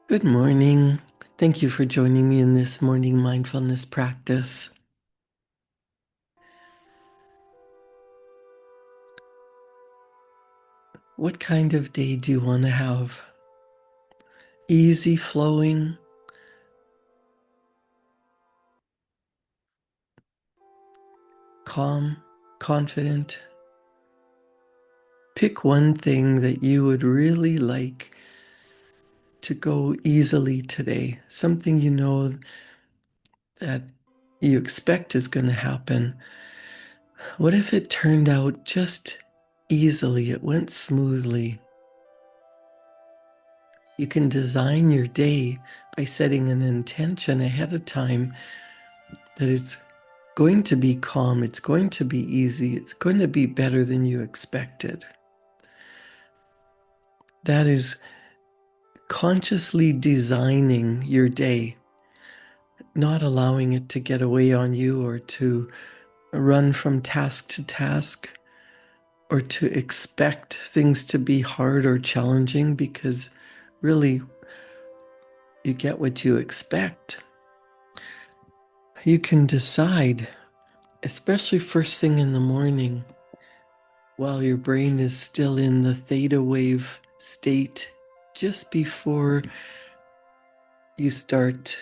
Good morning. Thank you for joining me in this morning mindfulness practice. What kind of day do you want to have? Easy flowing, calm, confident? Pick one thing that you would really like to go easily today, something you know that you expect is going to happen. What if it turned out just easily? It went smoothly. You can design your day by setting an intention ahead of time that it's going to be calm, it's going to be easy, it's going to be better than you expected. That is consciously designing your day, not allowing it to get away on you or to run from task to task or to expect things to be hard or challenging, because really you get what you expect. You can decide, especially first thing in the morning, while your brain is still in the theta wave state, just before you start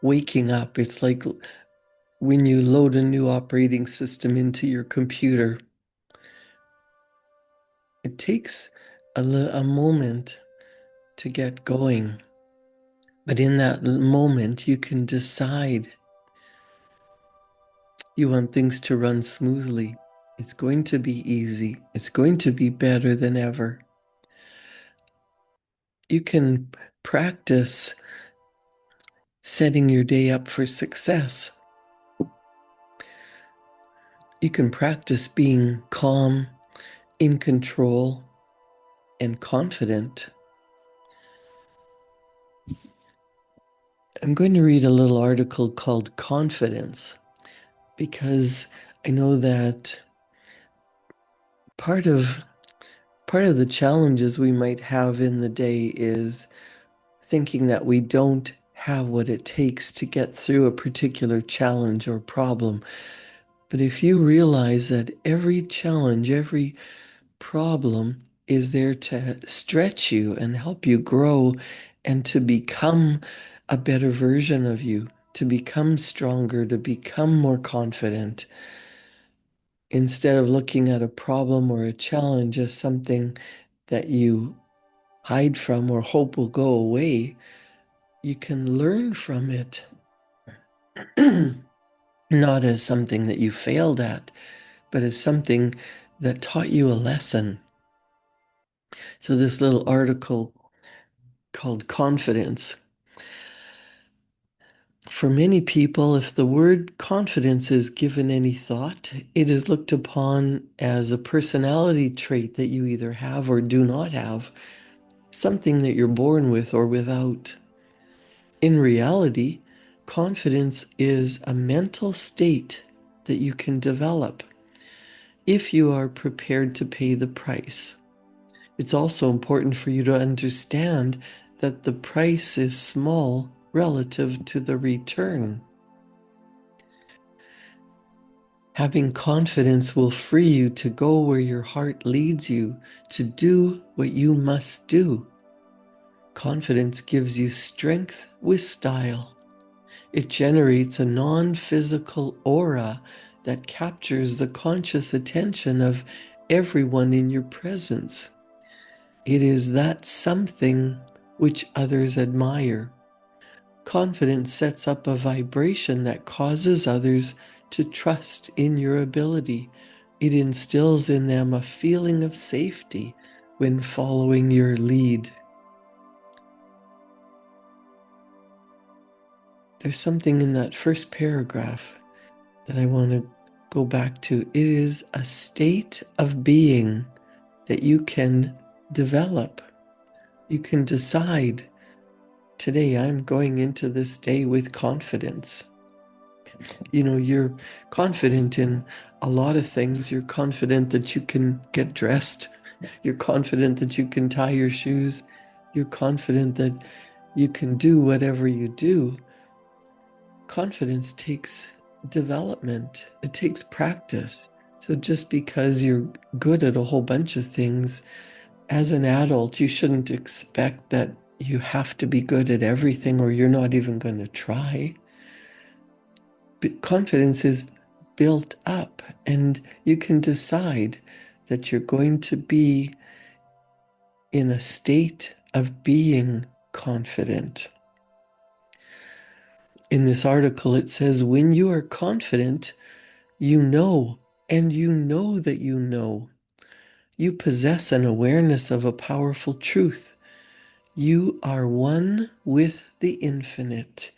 waking up. It's like when you load a new operating system into your computer, it takes a moment to get going. But in that moment, you can decide you want things to run smoothly. It's going to be easy. It's going to be better than ever. You can practice setting your day up for success. You can practice being calm, in control, and confident. I'm going to read a little article called Confidence, because I know that part of the challenges we might have in the day is thinking that we don't have what it takes to get through a particular challenge or problem. But if you realize that every challenge, every problem is there to stretch you and help you grow and to become a better version of you, to become stronger, to become more confident, instead of looking at a problem or a challenge as something that you hide from or hope will go away. You can learn from it, not as something that you failed at, but as something that taught you a lesson. So, this little article called Confidence. For many people, if the word confidence is given any thought, it is looked upon as a personality trait that you either have or do not have, something that you're born with or without. In reality, confidence is a mental state that you can develop if you are prepared to pay the price. It's also important for you to understand that the price is small relative to the return. Having confidence will free you to go where your heart leads you, to do what you must do. Confidence gives you strength with style. It generates a non-physical aura that captures the conscious attention of everyone in your presence. It is that something which others admire. Confidence sets up a vibration that causes others to trust in your ability. It instills in them a feeling of safety when following your lead. There's something in that first paragraph that I want to go back to. It is a state of being that you can develop. You can decide, today I'm going into this day with confidence. You know, you're confident in a lot of things. You're confident that you can get dressed. You're confident that you can tie your shoes. You're confident that you can do whatever you do. Confidence takes development, it takes practice. So just because you're good at a whole bunch of things, as an adult, you shouldn't expect that you have to be good at everything or you're not even going to try. But confidence is built up, and you can decide that you're going to be in a state of being confident. In this article, it says, when you are confident, you know, and you know that you know. You possess an awareness of a powerful truth. You are one with the infinite.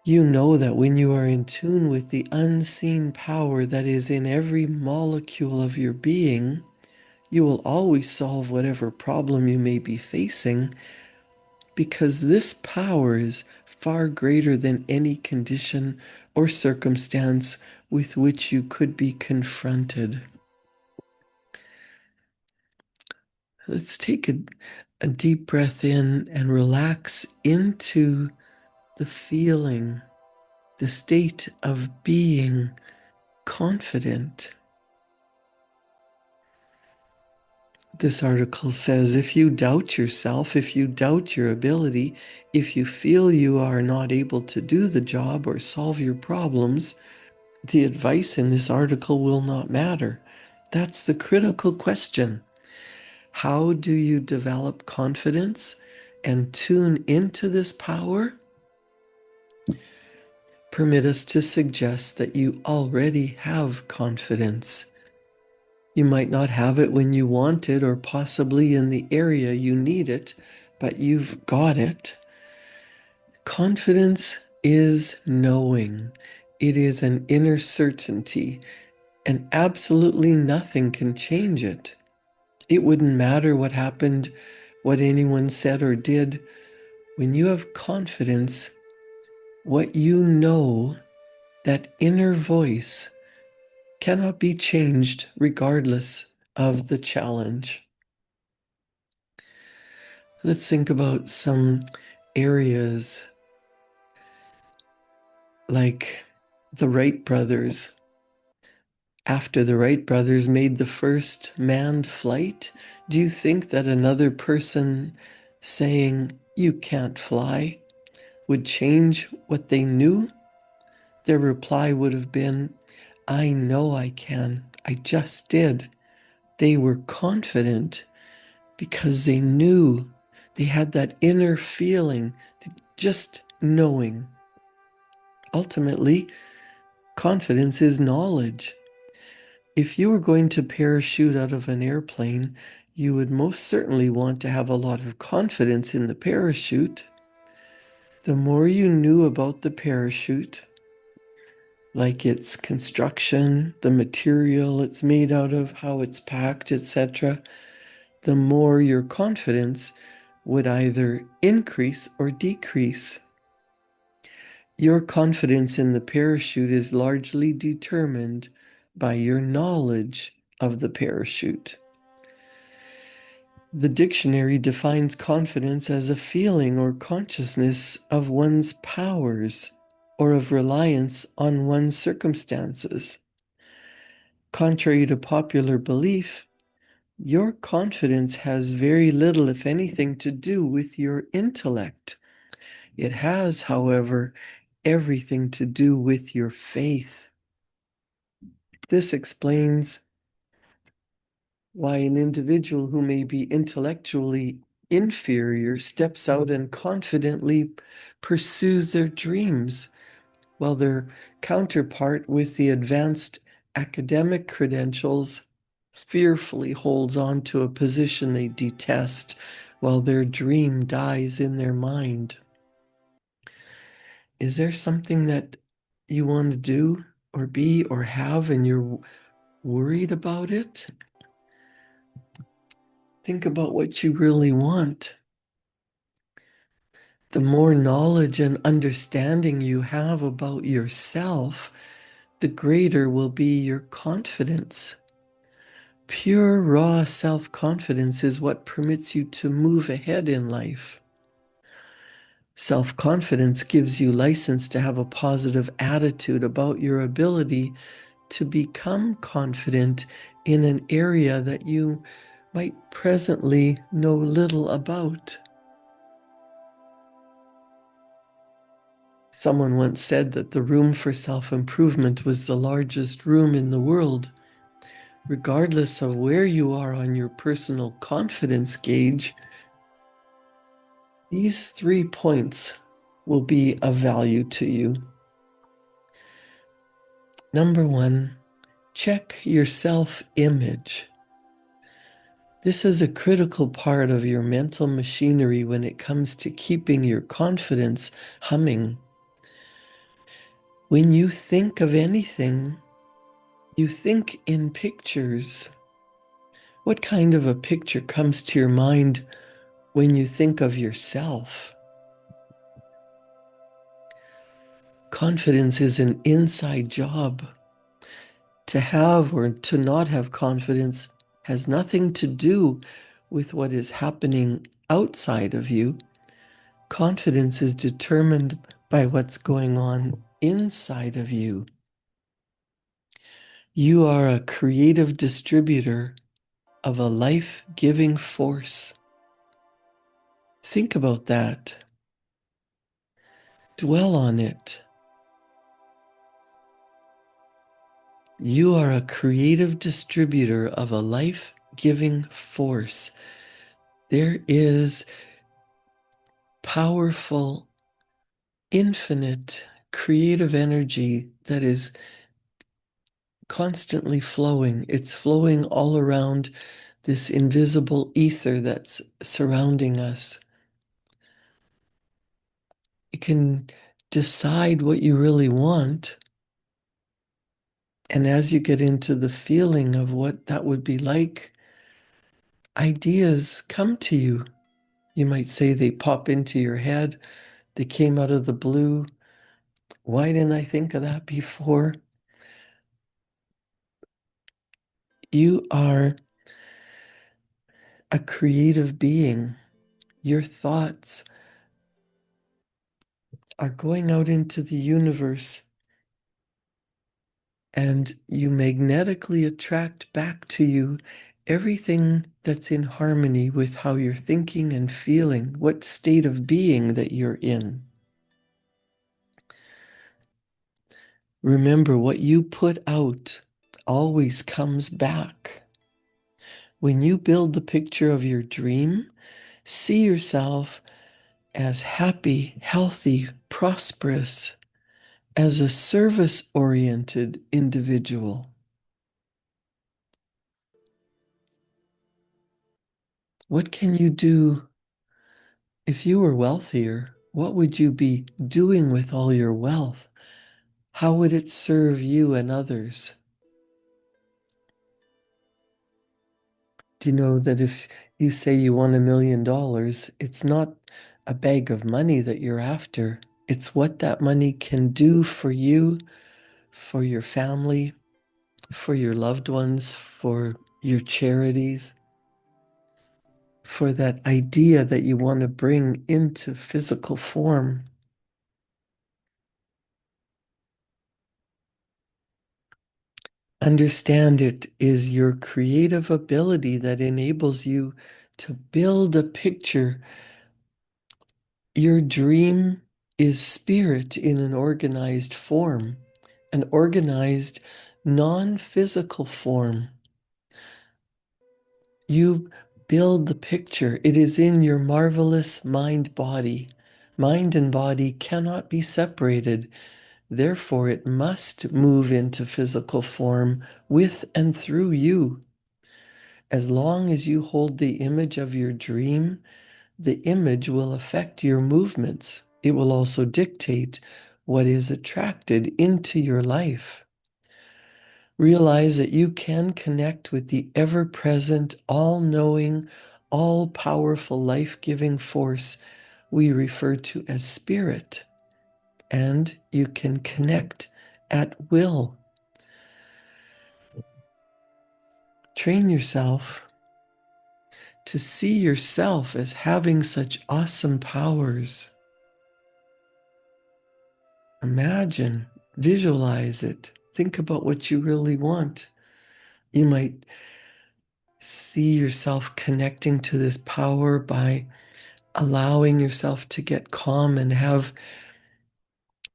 You know that when you are in tune with the unseen power that is in every molecule of your being, you will always solve whatever problem you may be facing, because this power is far greater than any condition or circumstance with which you could be confronted. Let's take a deep breath in and relax into the feeling, the state of being confident. This article says, if you doubt yourself, if you doubt your ability, if you feel you are not able to do the job or solve your problems, the advice in this article will not matter. That's the critical question. How do you develop confidence and tune into this power? Permit us to suggest that you already have confidence. You might not have it when you want it or possibly in the area you need it, but you've got it. Confidence is knowing. It is an inner certainty, and absolutely nothing can change it. It wouldn't matter what happened, what anyone said or did. When you have confidence, what you know, that inner voice, cannot be changed regardless of the challenge. Let's think about some areas like the Wright brothers. After the Wright brothers made the first manned flight, do you think that another person saying, "You can't fly," would change what they knew? Their reply would have been, "I know I can. I just did." They were confident because they knew, they had that inner feeling, just knowing. Ultimately, confidence is knowledge. If you were going to parachute out of an airplane, you would most certainly want to have a lot of confidence in the parachute. The more you knew about the parachute, like its construction, the material it's made out of, how it's packed, etc., the more your confidence would either increase or decrease. Your confidence in the parachute is largely determined by your knowledge of the parachute. The dictionary defines confidence as a feeling or consciousness of one's powers or of reliance on one's circumstances. Contrary to popular belief, your confidence has very little, if anything, to do with your intellect. It has, however, everything to do with your faith. This explains why an individual who may be intellectually inferior steps out and confidently pursues their dreams, while their counterpart with the advanced academic credentials fearfully holds on to a position they detest while their dream dies in their mind. Is there something that you want to do or be or have and you're worried about it? Think about what you really want. The more knowledge and understanding you have about yourself, the greater will be your confidence. Pure, raw self-confidence is what permits you to move ahead in life. Self-confidence gives you license to have a positive attitude about your ability to become confident in an area that you might presently know little about. Someone once said that the room for self-improvement was the largest room in the world. Regardless of where you are on your personal confidence gauge, these 3 points will be of value to you. Number 1, check your self-image. This is a critical part of your mental machinery when it comes to keeping your confidence humming. When you think of anything, you think in pictures. What kind of a picture comes to your mind when you think of yourself? Confidence is an inside job. To have or to not have confidence has nothing to do with what is happening outside of you. Confidence is determined by what's going on inside of you. You are a creative distributor of a life-giving force. Think about that. Dwell on it. You are a creative distributor of a life-giving force. There is powerful, infinite creative energy that is constantly flowing. It's flowing all around this invisible ether that's surrounding us. You can decide what you really want. And as you get into the feeling of what that would be like, ideas come to you. You might say they pop into your head. They came out of the blue. Why didn't I think of that before? You are a creative being. Your thoughts are going out into the universe, and you magnetically attract back to you everything that's in harmony with how you're thinking and feeling, what state of being that you're in. Remember, what you put out always comes back. When you build the picture of your dream, see yourself as happy, healthy, prosperous, as a service-oriented individual. What can you do if you were wealthier? What would you be doing with all your wealth? How would it serve you and others? Do you know that if you say you want $1 million, it's not a bag of money that you're after. It's what that money can do for you, for your family, for your loved ones, for your charities, for that idea that you want to bring into physical form. Understand it is your creative ability that enables you to build a picture. Your dream is spirit in an organized form, an organized, non-physical form. You build the picture. It is in your marvelous mind-body. Mind and body cannot be separated. Therefore, it must move into physical form with and through you. As long as you hold the image of your dream, the image will affect your movements. It will also dictate what is attracted into your life. Realize that you can connect with the ever-present, all-knowing, all-powerful, life-giving force we refer to as spirit, and you can connect at will. Train yourself to see yourself as having such awesome powers. Imagine, visualize it. Think about what you really want. You might see yourself connecting to this power by allowing yourself to get calm and have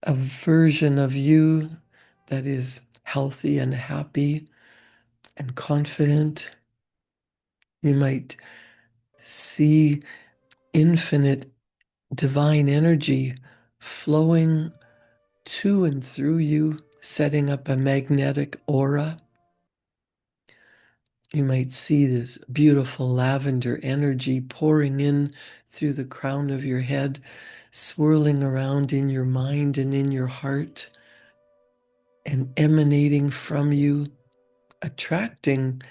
a version of you that is healthy and happy and confident. You might see infinite divine energy flowing to and through you, setting up a magnetic aura. You might see this beautiful lavender energy pouring in through the crown of your head, swirling around in your mind and in your heart, and emanating from you, attracting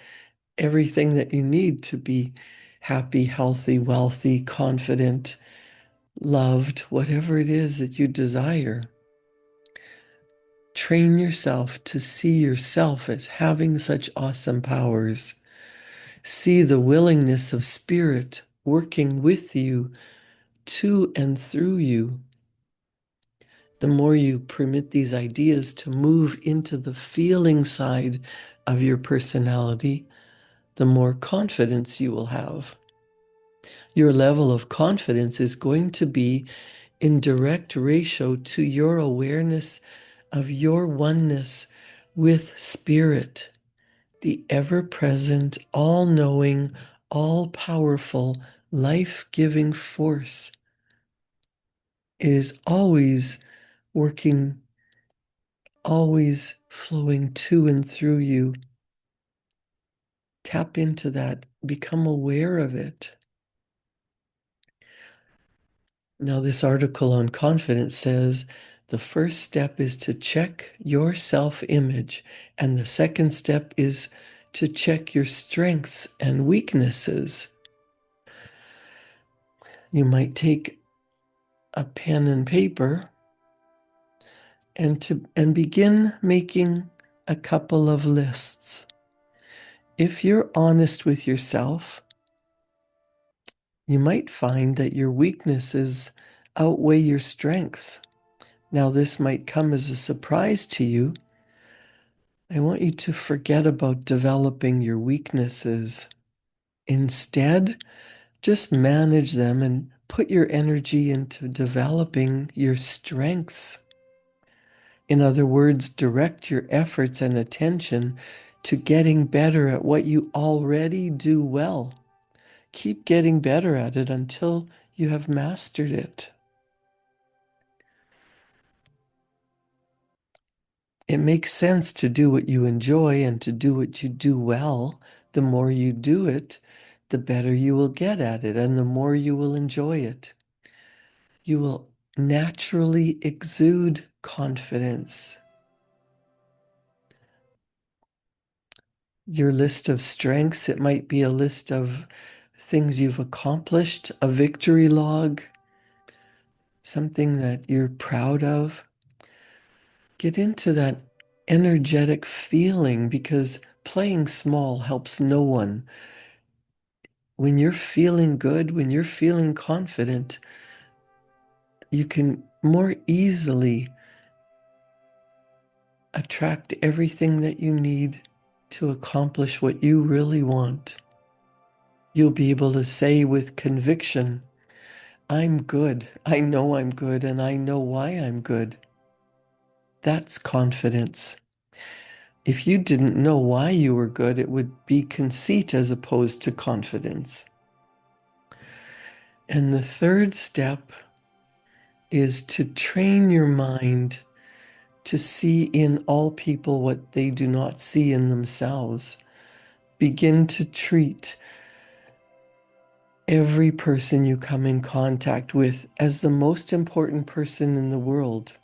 everything that you need to be happy, healthy, wealthy, confident, loved, whatever it is that you desire. Train yourself to see yourself as having such awesome powers. See the willingness of spirit working with you, to and through you. The more you permit these ideas to move into the feeling side of your personality, the more confidence you will have. Your level of confidence is going to be in direct ratio to your awareness of your oneness with spirit, the ever-present, all-knowing, all-powerful, life-giving force. It is always working, always flowing to and through you. Tap into that, become aware of it. Now, this article on confidence says the first step is to check your self-image, and the second step is to check your strengths and weaknesses. You might take a pen and paper and begin making a couple of lists. If you're honest with yourself, you might find that your weaknesses outweigh your strengths. Now, this might come as a surprise to you. I want you to forget about developing your weaknesses. Instead, just manage them and put your energy into developing your strengths. In other words, direct your efforts and attention to getting better at what you already do well. Keep getting better at it until you have mastered it. It makes sense to do what you enjoy and to do what you do well. The more you do it, the better you will get at it and the more you will enjoy it. You will naturally exude confidence. Your list of strengths, it might be a list of things you've accomplished, a victory log, something that you're proud of. Get into that energetic feeling because playing small helps no one. When you're feeling good, when you're feeling confident, you can more easily attract everything that you need to accomplish what you really want. You'll be able to say with conviction, I'm good. I know I'm good, and I know why I'm good. That's confidence. If you didn't know why you were good, it would be conceit as opposed to confidence. And the third step is to train your mind to see in all people what they do not see in themselves. Begin to treat every person you come in contact with as the most important person in the world.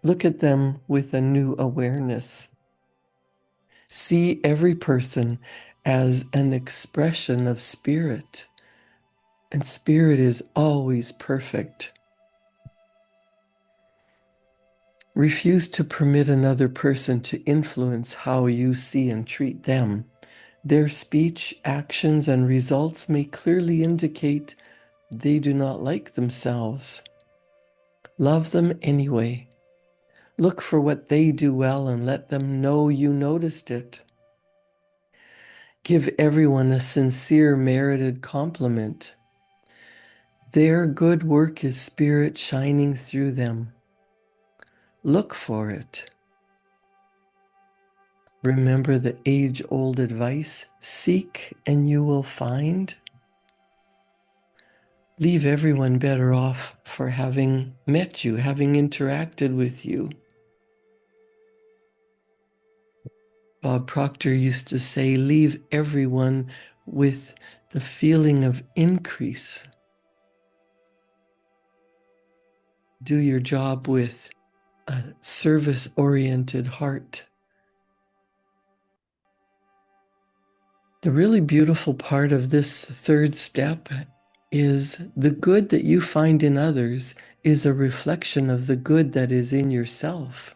Look at them with a new awareness. See every person as an expression of spirit, and spirit is always perfect. Refuse to permit another person to influence how you see and treat them. Their speech, actions, and results may clearly indicate they do not like themselves. Love them anyway. Look for what they do well and let them know you noticed it. Give everyone a sincere, merited compliment. Their good work is spirit shining through them. Look for it. Remember the age-old advice, seek and you will find. Leave everyone better off for having met you, having interacted with you. Bob Proctor used to say, leave everyone with the feeling of increase. Do your job with a service-oriented heart. The really beautiful part of this third step is the good that you find in others is a reflection of the good that is in yourself.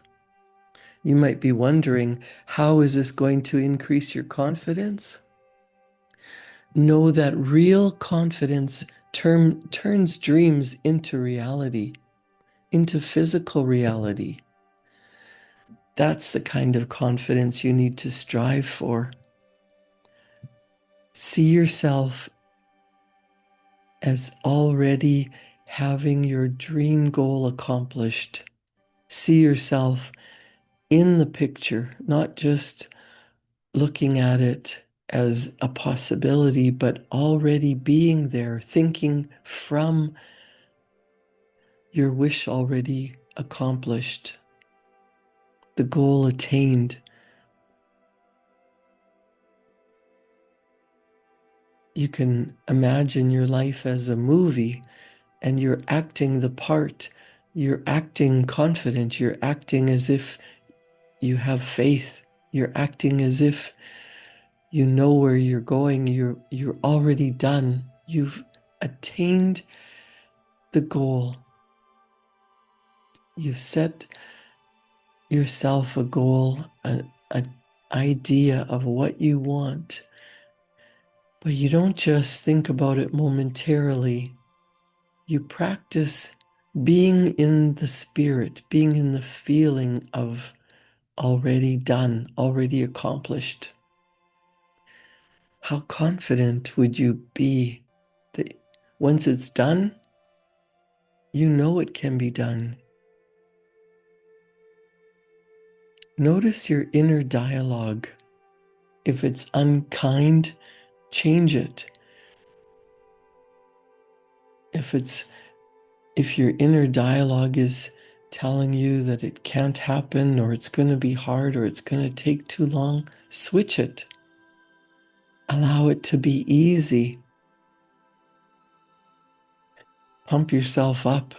You might be wondering, how is this going to increase your confidence? Know that real confidence turns dreams into reality, into physical reality. That's the kind of confidence you need to strive for. See yourself as already having your dream goal accomplished. See yourself in the picture, not just looking at it as a possibility, but already being there, thinking from your wish already accomplished, the goal attained. You can imagine your life as a movie and you're acting the part. You're acting confident. You're acting as if you have faith. You're acting as if you know where you're going. You're already done. You've attained the goal. You've set yourself a goal, an idea of what you want. But you don't just think about it momentarily. You practice being in the spirit, being in the feeling of already done, already accomplished. How confident would you be that once it's done, you know it can be done? Notice your inner dialogue. If it's unkind, change it. If your inner dialogue is telling you that it can't happen or it's going to be hard or it's going to take too long, switch it. Allow it to be easy. Pump yourself up.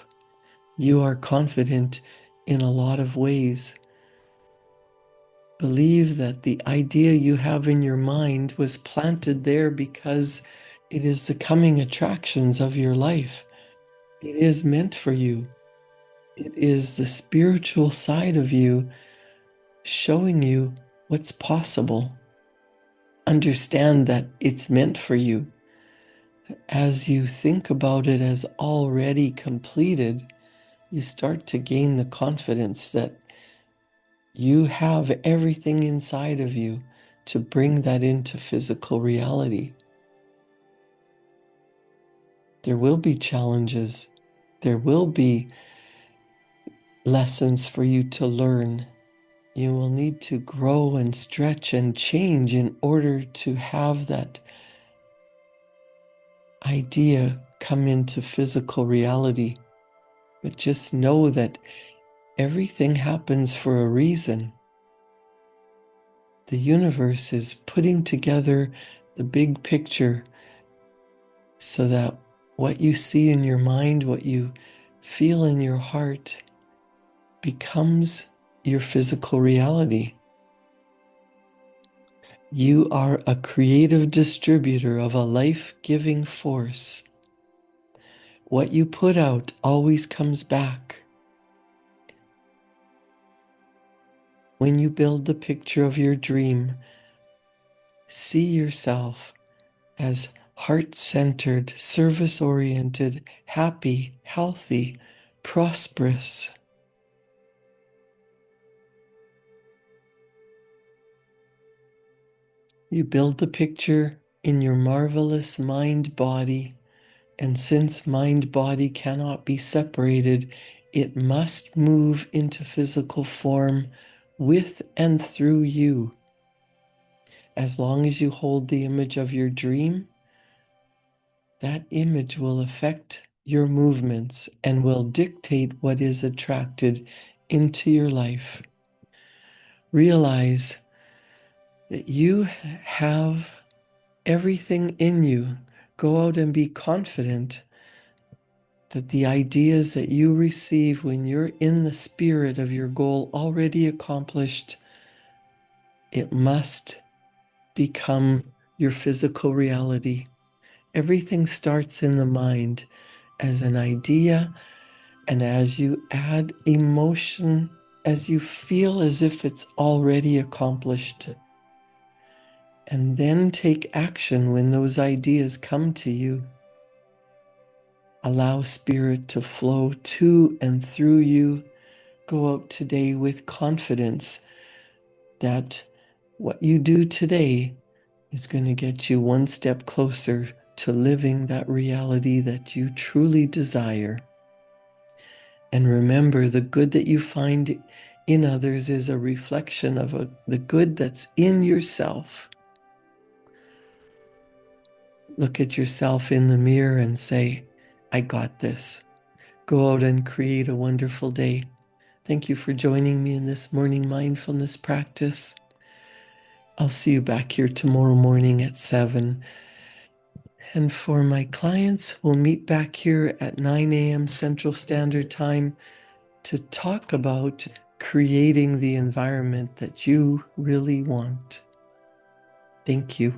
You are confident in a lot of ways. Believe that the idea you have in your mind was planted there because it is the coming attractions of your life. It is meant for you. It is the spiritual side of you showing you what's possible. Understand that it's meant for you. As you think about it as already completed, you start to gain the confidence that you have everything inside of you to bring that into physical reality. There will be challenges. There will be lessons for you to learn. You will need to grow and stretch and change in order to have that idea come into physical reality. But just know that everything happens for a reason. The universe is putting together the big picture so that what you see in your mind, what you feel in your heart, becomes your physical reality. You are a creative distributor of a life-giving force. What you put out always comes back. When you build the picture of your dream, see yourself as heart-centered, service-oriented, happy, healthy, prosperous. You build the picture in your marvelous mind body, and since mind body cannot be separated, it must move into physical form with and through you. As long as you hold the image of your dream, that image will affect your movements and will dictate what is attracted into your life. Realize that you have everything in you. Go out and be confident that the ideas that you receive when you're in the spirit of your goal already accomplished, it must become your physical reality. Everything starts in the mind as an idea, and as you add emotion, as you feel as if it's already accomplished, and then take action when those ideas come to you. Allow spirit to flow to and through you. Go out today with confidence that what you do today is going to get you one step closer to living that reality that you truly desire. And remember, the good that you find in others is a reflection of the good that's in yourself. Look at yourself in the mirror and say, I got this. Go out and create a wonderful day. Thank you for joining me in this morning mindfulness practice. I'll see you back here tomorrow morning at 7. And for my clients, we'll meet back here at 9 a.m. Central Standard Time to talk about creating the environment that you really want. Thank you.